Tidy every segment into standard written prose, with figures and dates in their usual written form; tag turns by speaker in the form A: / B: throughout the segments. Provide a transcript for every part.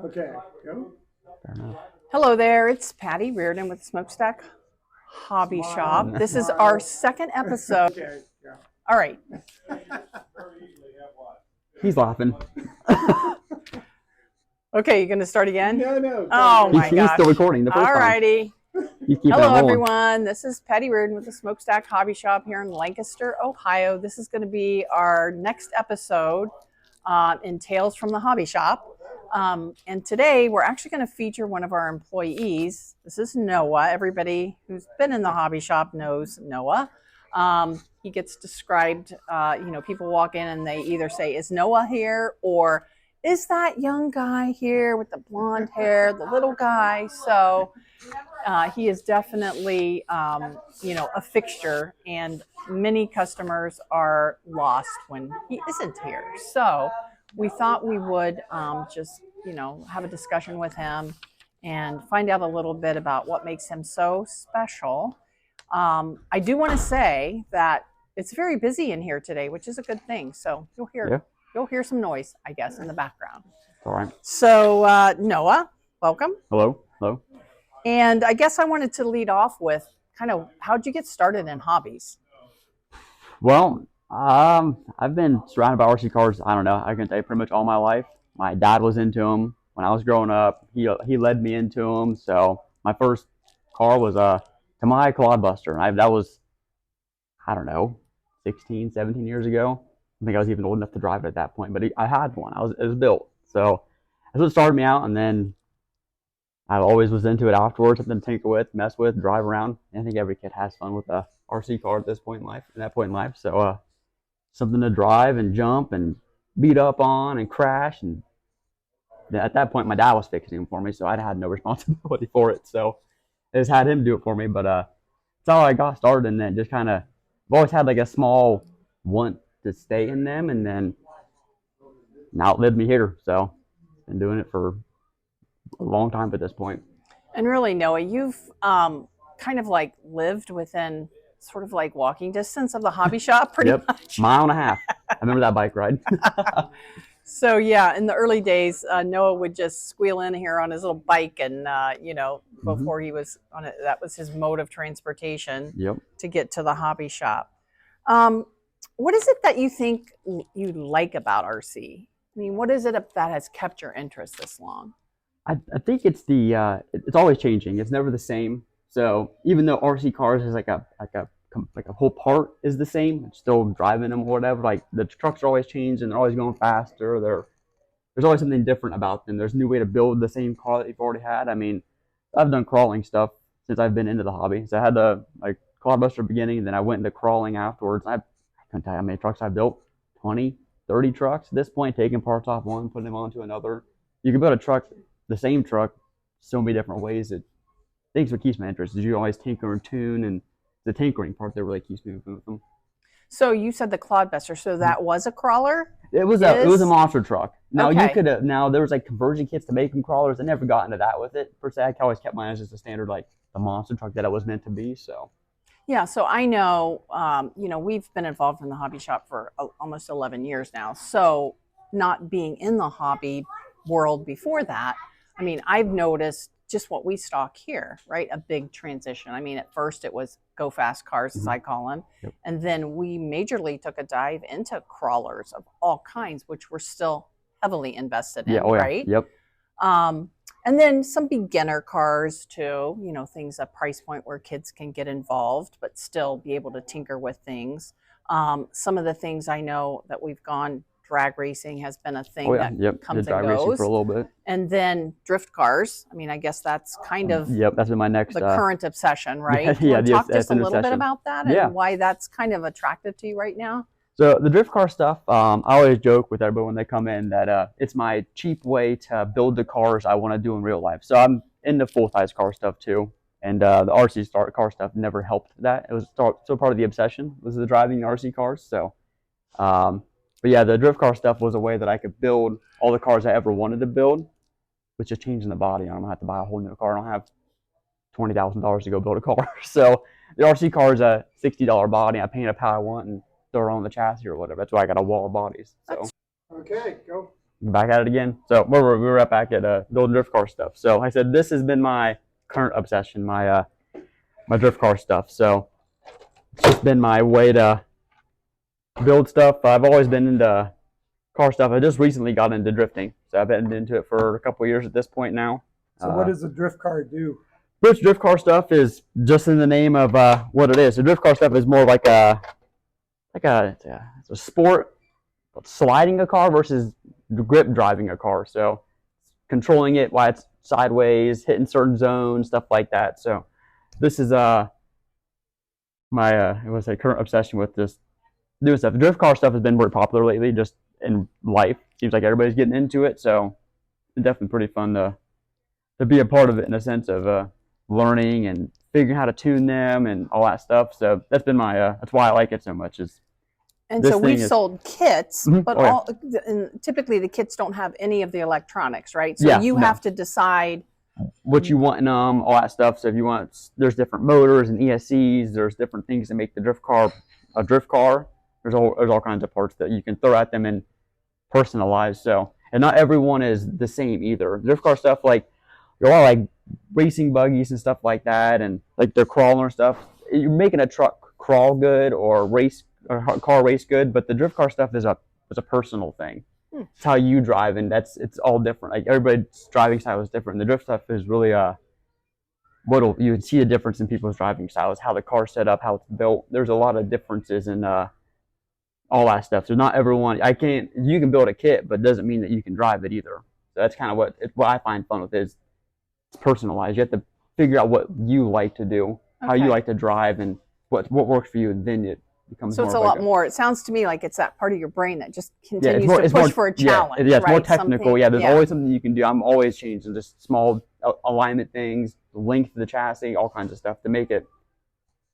A: Okay, go.
B: Fair enough.
C: Hello there, it's Patty Reardon with Smokestack Hobby
A: Smile.
C: Shop. This is
A: Smile.
C: our second episode.
A: Okay, yeah.
C: All right.
B: He's laughing.
C: Okay, you going to start again?
A: No.
C: Oh my
B: He's
C: gosh.
B: still recording the first
C: All
B: time.
C: righty.
B: He's keeping
C: Hello,
B: it rolling.
C: everyone. This is Patty Reardon with the Smokestack Hobby Shop here in Lancaster, Ohio. This is going to be our next episode in Tales from the Hobby Shop. And today we're actually going to feature one of our employees. This is Noah. Everybody who's been in the hobby shop knows Noah. He gets described, people walk in and they either say, "Is Noah here?" or "Is that young guy here with the blonde hair, the little guy?" So he is definitely, a fixture, and many customers are lost when he isn't here. So we thought we would just, have a discussion with him and find out a little bit about what makes him so special. I do want to say that it's very busy in here today, which is a good thing. So you'll hear some noise, I guess, in the background.
B: All right.
C: So Noah, welcome.
B: Hello.
C: And I guess I wanted to lead off with kind of how'd you get started in hobbies?
B: Well, I've been surrounded by RC cars. I don't know. I can tell you pretty much all my life. My dad was into them when I was growing up. He led me into them. So my first car was a Tamai Clodbuster. That was, I don't know, 16, 17 years ago. I think I was even old enough to drive it at that point. But I had one. It was built. So that's what started me out. And then I always was into it afterwards. Something to tinker with, mess with, drive around. I think every kid has fun with a RC car at this point in life. So something to drive and jump and beat up on and crash. And at that point, my dad was fixing them for me, so I had no responsibility for it. So I just had him do it for me. But that's how I got started. And then just kind of, I've always had like a small want to stay in them, and then outlived me here. So been doing it for a long time at this point.
C: And really, Noah, you've kind of like lived within sort of like walking distance of the hobby shop pretty much.
B: Mile and a half. I remember that bike ride.
C: So yeah, in the early days, Noah would just squeal in here on his little bike, and before he was on it, that was his mode of transportation to get to the hobby shop. What is it that you think you like about RC? I mean, what is it that has kept your interest this long?
B: I think it's it's always changing. It's never the same. So even though RC cars is like a whole part is the same, it's still driving them or whatever. Like the trucks are always changing. They're always going faster. There's always something different about them. There's a new way to build the same car that you've already had. I mean, I've done crawling stuff since I've been into the hobby. So I had the Clodbuster beginning, and then I went into crawling afterwards. I couldn't tell you how many trucks I've built. 20, 30 trucks at this point, taking parts off one, putting them onto another. You can build a truck, the same truck, so many different ways. I think what keeps my interest is you always tinker and tune, and the tinkering part that really keeps me moving with them.
C: So you said the Clodbuster. So that was a crawler?
B: It was a monster truck. Now
C: okay.
B: You could now there was like conversion kits to make them crawlers. I never got into that with it per se. I always kept mine as just a standard like the monster truck that it was meant to be. So
C: yeah, so I know we've been involved in the hobby shop for almost 11 years now. So not being in the hobby world before that, I mean, I've noticed just what we stock here, right? A big transition. I mean, at first it was go fast cars, as I call them.
B: Yep.
C: And then we majorly took a dive into crawlers of all kinds, which we're still heavily invested in, right?
B: Yep.
C: And then some beginner cars too, things at price point where kids can get involved, but still be able to tinker with things. Some of the things I know that we've gone, drag racing has been a thing that comes and goes.
B: Racing for a little bit.
C: And then drift cars. I mean, I guess that's kind of
B: that's been my next
C: the current obsession, right?
B: Yeah,
C: talk just a little bit about that and why that's kind of attractive to you right now.
B: So the drift car stuff, I always joke with everyone when they come in that it's my cheap way to build the cars I want to do in real life. So I'm into full-size car stuff too, and the RC car stuff never helped that. It was still part of the obsession was the driving RC cars. So, but yeah, the drift car stuff was a way that I could build all the cars I ever wanted to build, which is changing the body. I don't have to buy a whole new car. I don't have $20,000 to go build a car. So the RC car is a $60 body. I paint up how I want and throw it on the chassis or whatever. That's why I got a wall of bodies. So
A: Okay, go.
B: Back at it again. So we were right back at building drift car stuff. So like I said, this has been my current obsession, my drift car stuff. So it's just been my way to build stuff. I've always been into car stuff. I just recently got into drifting, so I've been into it for a couple of years at this point now.
A: So what does a drift car do?
B: Which drift car stuff is just in the name of what it is. So drift car stuff is more it's a sport, sliding a car versus grip driving a car. So controlling it while it's sideways, hitting certain zones, stuff like that. So this is my it was a current obsession with this doing stuff. The drift car stuff has been very popular lately, just in life. Seems like everybody's getting into it, so it's definitely pretty fun to be a part of it in a sense of learning and figuring how to tune them and all that stuff. So that's been my that's why I like it so much. Is
C: And
B: this
C: so we've
B: thing is
C: sold kits,
B: Mhm.
C: but
B: Oh, yeah.
C: and typically the kits don't have any of the electronics, right? So
B: Yeah,
C: you
B: no.
C: have to decide.
B: What you want in them, all that stuff. So if you want, there's different motors and ESCs. There's different things that make the drift car a drift car. There's all kinds of parts that you can throw at them and personalize. So and not everyone is the same either. Drift car stuff like a lot of like racing buggies and stuff like that, and like they're crawler stuff. You're making a truck crawl good or race or car race good, but the drift car stuff is a personal thing. It's how you drive, and it's all different. Like everybody's driving style is different. The drift stuff is really what you would see a difference in people's driving styles, how the car's set up, how it's built. There's a lot of differences in all that stuff. So not everyone. You can build a kit, but it doesn't mean that you can drive it either. So that's kind of what I find fun with is it's personalized. You have to figure out what you like to do, how you
C: Okay.
B: like to drive, and what works for you. And then it becomes
C: So
B: more
C: it's a
B: of
C: lot more. It sounds to me like it's that part of your brain that just
B: Yeah,
C: continues to
B: it's
C: push
B: more
C: for a challenge.
B: Yeah, it's more
C: right?
B: technical.
C: Something-
B: Yeah, there's always something you can do. I'm always changing just small alignment things, the length of the chassis, all kinds of stuff to make it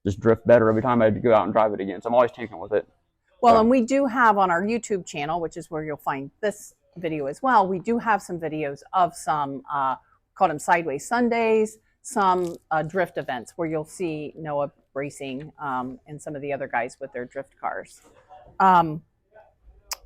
B: just drift better every time I go out and drive it again. So I'm always tinkering with it.
C: Well, and we do have on our YouTube channel, which is where you'll find this video as well. We do have some videos of some call them Sideways Sundays, some drift events where you'll see Noah racing and some of the other guys with their drift cars.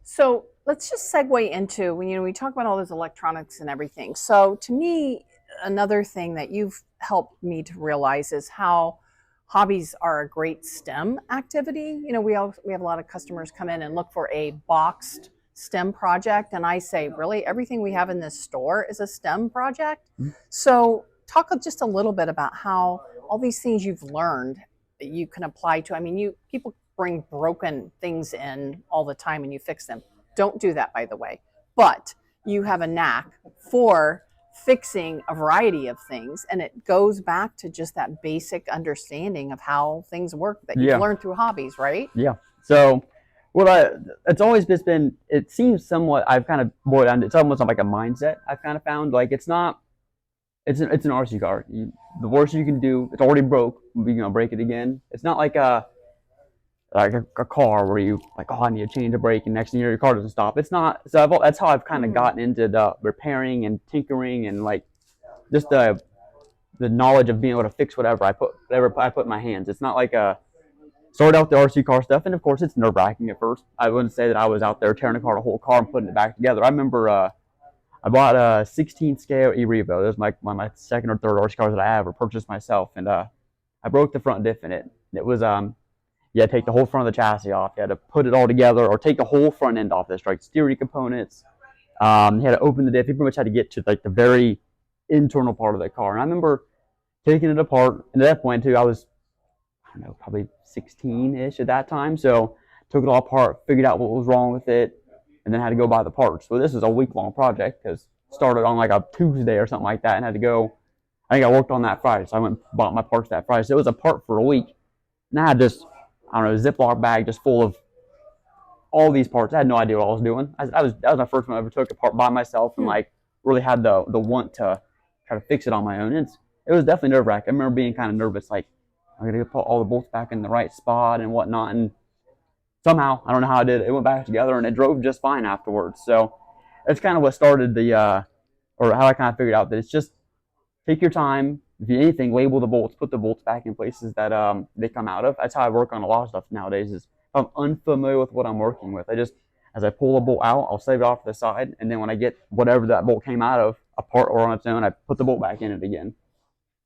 C: So let's just segue into when we talk about all those electronics and everything. So to me, another thing that you've helped me to realize is how hobbies are a great STEM activity. We have a lot of customers come in and look for a boxed STEM project, and I say, really, everything we have in this store is a STEM project.
B: Mm-hmm.
C: So talk just a little bit about how all these things you've learned that you can apply to. I mean, people bring broken things in all the time and you fix them. Don't do that, by the way. But you have a knack for fixing a variety of things, and it goes back to just that basic understanding of how things work that you've learned through hobbies, right?
B: Yeah. So it's always just been, it seems somewhat, I've kind of boiled down, it's almost like a mindset I've kind of found. Like it's an RC car. The worst you can do, it's already broke, you're going to break it again. It's not like a car where you like, oh, I need to change a brake, and next thing you know, your car doesn't stop. It's not. So that's how I've kind of gotten into the repairing and tinkering and like just the knowledge of being able to fix whatever I put in my hands. It's not like started out the RC car stuff, and of course it's nerve wracking at first. I wouldn't say that I was out there tearing apart a whole car and putting it back together. I remember I bought a 16 scale E-Revo. That was my second or third RC car that I ever purchased myself, and I broke the front diff in it. It was you had to take the whole front of the chassis off. You had to put it all together, or take the whole front end off this, right? Steering components. You had to open the diff. You pretty much had to get to like the very internal part of the car. And I remember taking it apart. And at that point too, I was, I don't know, probably 16-ish at that time. So took it all apart, figured out what was wrong with it, and then had to go buy the parts. So this was a week-long project because it started on like a Tuesday or something like that, and had to go. I think I worked on that Friday, so I went and bought my parts that Friday. So it was a part for a week. And I had this, I don't know, Ziploc bag just full of all these parts. I had no idea what I was doing. That was my first one I ever took apart by myself, and like really had the want to try to fix it on my own. It was definitely nerve wracking. I remember being kind of nervous, like I'm gonna put all the bolts back in the right spot and whatnot. And somehow, I don't know how I did it, it went back together and it drove just fine afterwards. So that's kind of what started or how I kind of figured out that it's just take your time. If you anything, label the bolts, put the bolts back in places that they come out of. That's how I work on a lot of stuff nowadays. Is if I'm unfamiliar with what I'm working with, I As I pull a bolt out, I'll save it off to the side, and then when I get whatever that bolt came out of, apart or on its own, I put the bolt back in it again.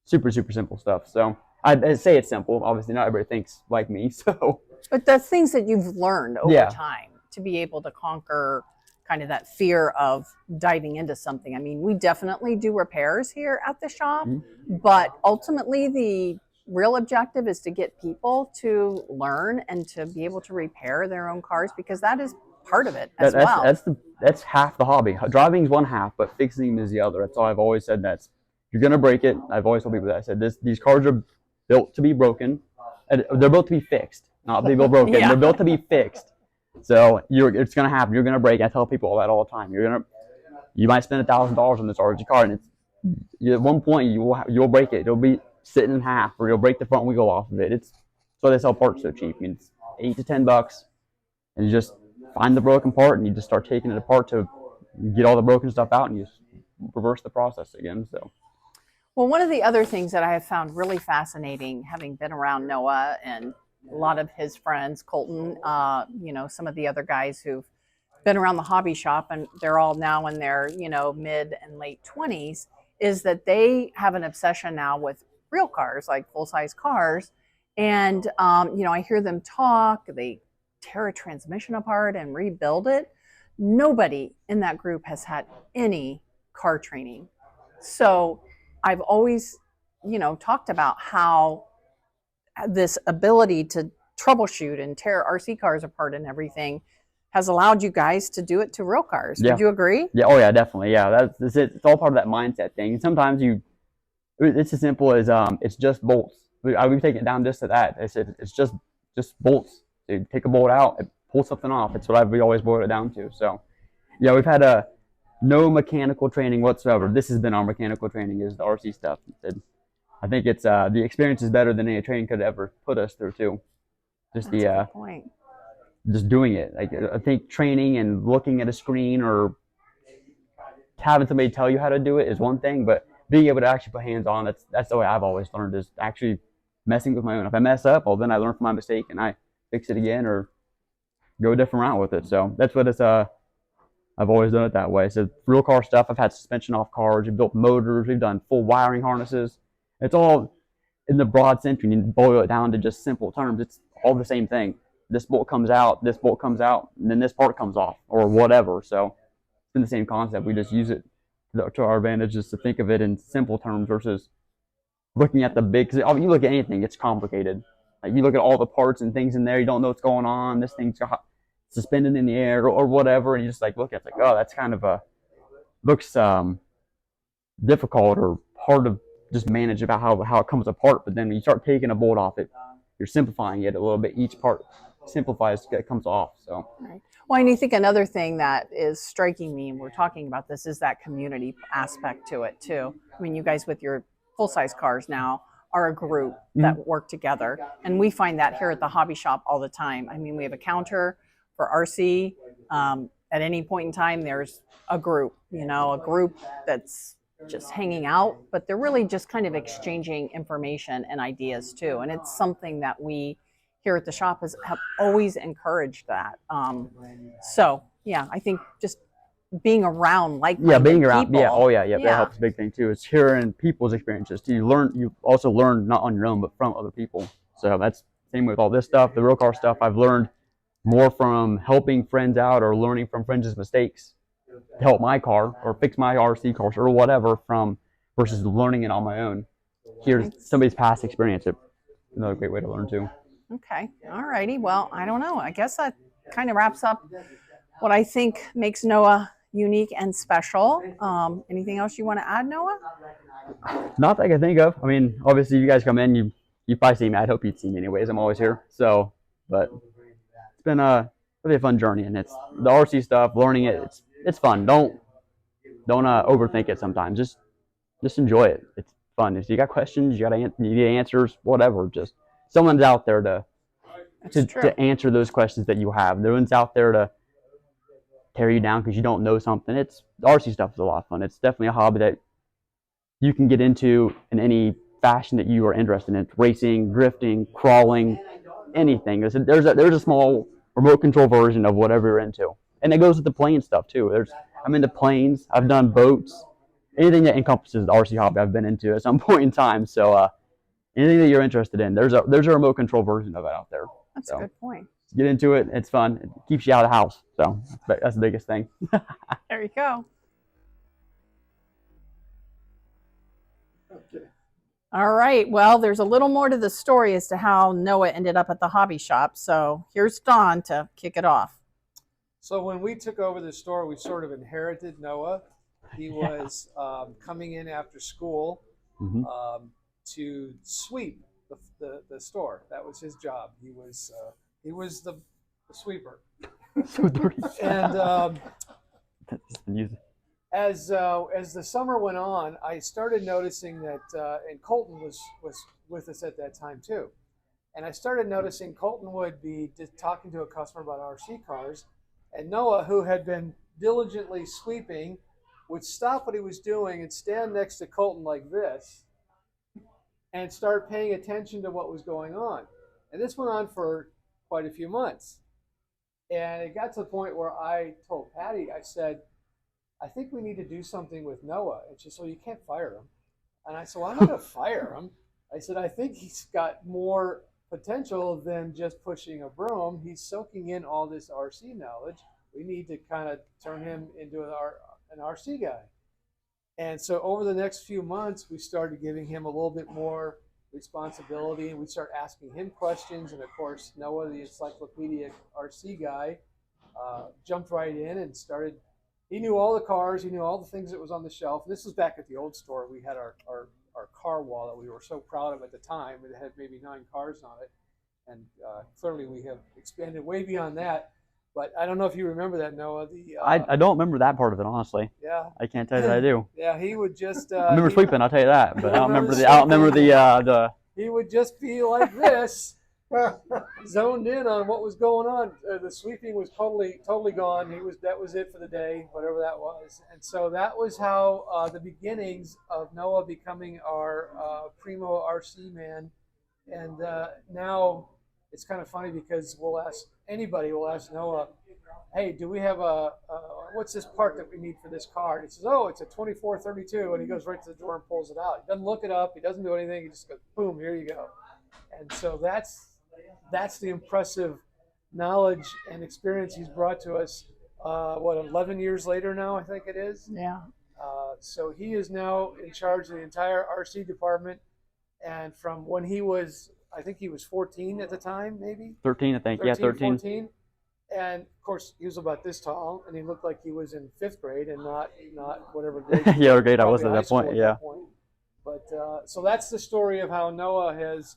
B: Super, super simple stuff. So I'd say it's simple. Obviously, not everybody thinks like me. So,
C: but the things that you've learned over
B: Yeah.
C: time to be able to conquer kind of that fear of diving into something. I mean, we definitely do repairs here at the shop, but ultimately the real objective is to get people to learn and to be able to repair their own cars, because that is part of it as well.
B: That's half the hobby. Driving is one half, but fixing them is the other. That's all I've always said. That's you're gonna break it. I've always told people that. I said these cars are built to be broken. And they're built to be fixed, not be built broken.
C: Yeah.
B: They're built to be fixed. So it's gonna happen. You're gonna break. I tell people all that all the time. You might spend $1,000 on this RC car, and at one point you'll break it. It'll be sitting in half, or you'll break the front wheel off of it. It's so they sell parts so cheap. I mean, it's $8 to $10, and you just find the broken part, and you just start taking it apart to get all the broken stuff out, and you just reverse the process again. So.
C: Well, one of the other things that I have found really fascinating, having been around Noah and a lot of his friends, Colton, some of the other guys who've been around the hobby shop, and they're all now in their, mid and late 20s, is that they have an obsession now with real cars, like full-size cars. And, I hear them talk, they tear a transmission apart and rebuild it. Nobody in that group has had any car training. So I've always, talked about how this ability to troubleshoot and tear RC cars apart and everything has allowed you guys to do it to real cars.
B: Yeah.
C: Would you agree?
B: Yeah. Oh yeah, definitely. Yeah. That's it. It's all part of that mindset thing. Sometimes it's as simple as it's just bolts. We've taken it down just to that. I said it's just bolts. So you take a bolt out, it pulls something off. It's what we always boil it down to. So, yeah, we've had no mechanical training whatsoever. This has been our mechanical training, is the RC stuff. I think it's the experience is better than any training could ever put us through too. Just
C: That's a good point.
B: Just doing it. Like I think training and looking at a screen or having somebody tell you how to do it is one thing, but being able to actually put hands on, that's the way I've always learned, is actually messing with my own. If I mess up, well, then I learn from my mistake and I fix it again or go a different route with it. So that's what it's I've always done it that way. So real car stuff, I've had suspension off cars, we've built motors, we've done full wiring harnesses. It's all in the broad sense. When you boil it down to just simple terms, it's all the same thing. This bolt comes out, and then this part comes off, or whatever. So it's been the same concept. We just use it to our advantage, just to think of it in simple terms versus looking at the big. Cause you look at anything, it's complicated. Like you look at all the parts and things in there, you don't know what's going on. This thing's suspended in the air or whatever, and you just like look at it, like, oh, that's kind of looks difficult or hard to just manage about how it comes apart. But then when you start taking a bolt off it, you're simplifying it a little bit. Each part simplifies, it comes off. So.
C: Right. Well, and I think another thing that is striking me, and we're talking about this, is that community aspect to it too. I mean, you guys with your full-size cars now are a group that work together, and we find that here at the hobby shop all the time. I mean, we have a counter for RC. At any point in time, there's a group that's just hanging out, but they're really just kind of exchanging information and ideas too. And it's something that we here at the shop have always encouraged that. So yeah, I think just being around
B: being around
C: people,
B: that helps. A big thing too. It's hearing people's experiences too. You also learn not on your own but from other people. So that's same with all this stuff. The real car stuff, I've learned more from helping friends out or learning from friends' mistakes to help my car or fix my RC cars or whatever, from versus learning it on my own. Here's somebody's past experience. It's another great way to learn too.
C: Okay. All righty. Well, I don't know. I guess that kind of wraps up what I think makes Noah unique and special. Anything else you want to add, Noah?
B: Not that I can think of. I mean, obviously you guys come in, you probably see me. I'd hope you'd see me anyways. I'm always here. So, but it's been really a fun journey, and it's the RC stuff, learning it. It's fun. Don't overthink it sometimes. Just enjoy it. It's fun. If you got questions, you need answers, whatever. Just someone's out there to answer those questions that you have. No one's out there to tear you down because you don't know something. The RC stuff is a lot of fun. It's definitely a hobby that you can get into in any fashion that you are interested in. Racing, drifting, crawling, anything. There's a small remote control version of whatever you're into, and it goes with the plane stuff too. I'm into planes. I've done boats. Anything that encompasses the RC hobby, I've been into at some point in time. So anything that you're interested in, there's a remote control version of it out there.
C: That's a good point.
B: Get into it. It's fun. It keeps you out of the house. So that's the biggest thing.
C: There you go.
A: Okay.
C: All right. Well, there's a little more to the story as to how Noah ended up at the hobby shop. So here's Don to kick it off.
A: So when we took over the store, we sort of inherited Noah. He was coming in after school to sweep the store. That was his job. He was the sweeper.
B: So dirty.
A: And as the summer went on, I started noticing that, and Colton was with us at that time too. And I started noticing Colton would be just talking to a customer about RC cars, and Noah, who had been diligently sweeping, would stop what he was doing and stand next to Colton like this and start paying attention to what was going on. And this went on for quite a few months. And it got to the point where I told Patty, I said, I think we need to do something with Noah. And she said, well, you can't fire him. And I said, well, I'm not going to fire him. I said, I think he's got more potential than just pushing a broom. He's soaking in all this RC knowledge. We need to kind of turn him into an RC guy. And so over the next few months, we started giving him a little bit more responsibility, and we started asking him questions. And of course, Noah, the encyclopedic RC guy, jumped right in and started. He knew all the cars. He knew all the things that was on the shelf. This was back at the old store. We had our car wall that we were so proud of at the time. It had maybe 9 cars on it. And clearly we have expanded way beyond that. But I don't know if you remember that, Noah.
B: I don't remember that part of it, honestly.
A: Yeah.
B: I can't tell you that I do.
A: Yeah, he would just.
B: I remember sweeping. I'll tell you that, but I don't remember the.
A: He would just be like this, zoned in on what was going on. The sweeping was totally gone. That was it for the day, whatever that was. And so that was how the beginnings of Noah becoming our primo RC man. And now it's kind of funny because we'll ask Noah, hey, do we have what's this part that we need for this car? And he says, oh, it's a 2432. And he goes right to the drawer and pulls it out. He doesn't look it up. He doesn't do anything. He just goes, boom, here you go. And so that's the impressive knowledge and experience he's brought to us, 11 years later now, I think it is?
C: Yeah.
A: So he is now in charge of the entire RC department. And from when I think he was 14 at the time, maybe?
B: 13, I think. 13.
A: 14. And, of course, he was about this tall, and he looked like he was in 5th grade and not whatever grade.
B: Yeah, what grade I was at that point, yeah.
A: But so that's the story of how Noah has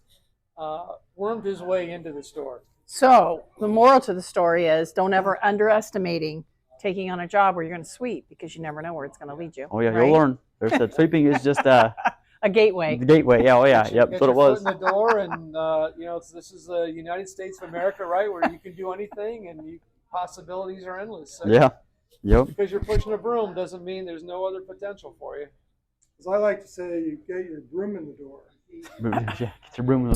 A: wormed his way into the store.
C: So the moral to the story is don't ever underestimating taking on a job where you're going to sweep because you never know where it's going to lead you.
B: Oh, yeah,
C: right?
B: you'll learn. Sweeping is just
C: a gateway.
B: The gateway, yeah, oh, yeah, yep, that's what it was.
A: Get your foot in the door, and this is the United States of America, right, where you can do anything, and possibilities are endless. So
B: yeah, yep.
A: Because you're pushing a broom doesn't mean there's no other potential for you.
D: As I like to say, you get your broom in the door.
B: Yeah, get your broom in the